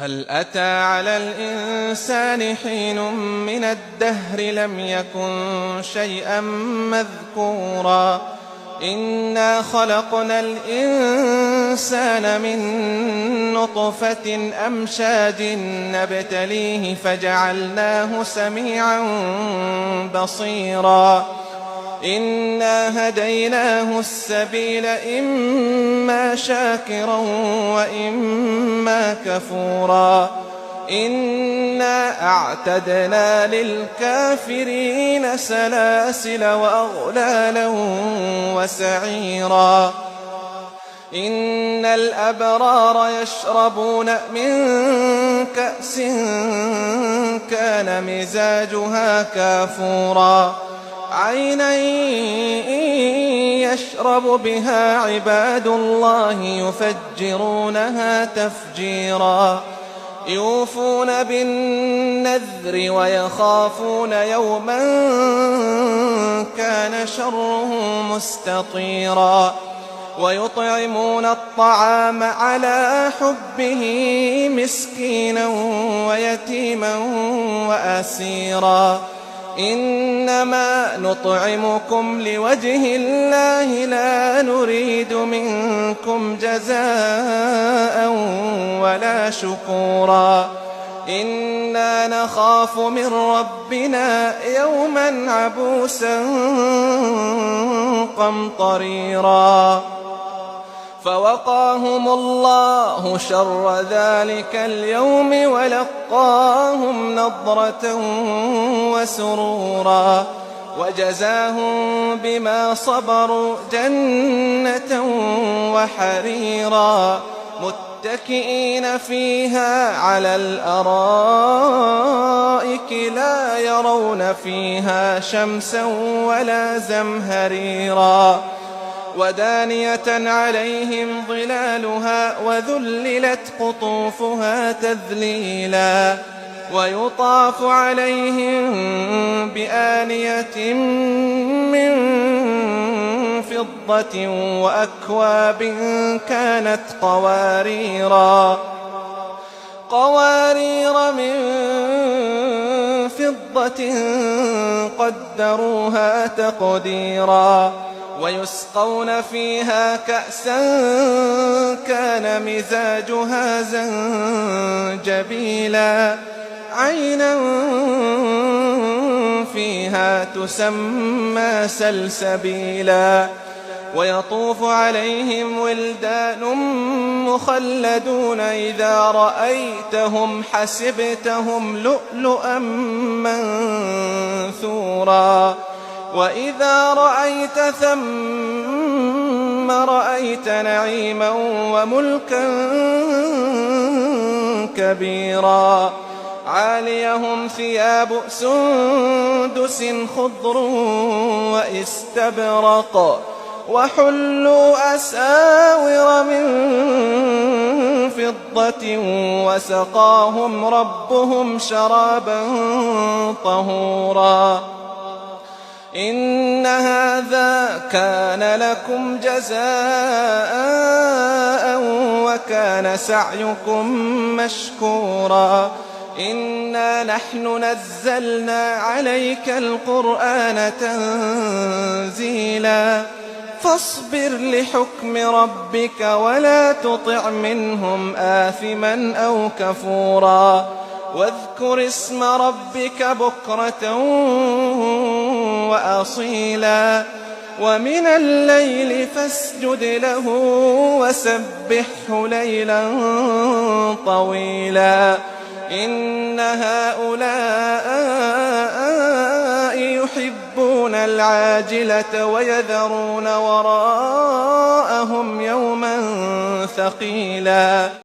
هل أتى على الإنسان حين من الدهر لم يكن شيئا مذكورا إنا خلقنا الإنسان من نطفة أمشاج نبتليه فجعلناه سميعا بصيرا إنا هديناه السبيل إما شاكرا وإما كفورا إنا أعتدنا للكافرين سلاسل وأغلالا وسعيرا إن الأبرار يشربون من كأس كان مزاجها كافورا عينا يشرب بها عباد الله يفجرونها تفجيرا يوفون بالنذر ويخافون يوما كان شره مستطيرا ويطعمون الطعام على حبه مسكينا ويتيما وأسيرا إنما نطعمكم لوجه الله لا نريد منكم جزاء ولا شكورا إنا نخاف من ربنا يوما عبوسا قمطريرا فوقاهم الله شر ذلك اليوم ولقاهم نضرة وسرورا وجزاهم بما صبروا جنة وحريرا متكئين فيها على الأرائك لا يرون فيها شمسا ولا زمهريرا ودانية عليهم ظلالها وذللت قطوفها تذليلا ويطاف عليهم بآنية من فضة وأكواب كانت قوارير من فضة قدروها تقديرا ويسقون فيها كأسا كان مزاجها زنجبيلا عينا فيها تسمى سلسبيلا ويطوف عليهم ولدان مخلدون إذا رأيتهم حسبتهم لؤلؤا منثورا وإذا رأيت ثم رأيت نعيما وملكا كبيرا عاليهم ثياب سندس خضر واستبرق وحلوا أساور من فضة وسقاهم ربهم شرابا طهورا إن هذا كان لكم جزاء وكان سعيكم مشكورا إنا نحن نزلنا عليك القرآن تنزيلا فاصبر لحكم ربك ولا تطع منهم آثما أو كفورا واذكر اسم ربك بكرة وأصيلا ومن الليل فاسجد له وسبحه ليلا طويلا إن هؤلاء يحبون العاجلة ويذرون وراءهم يوما ثقيلا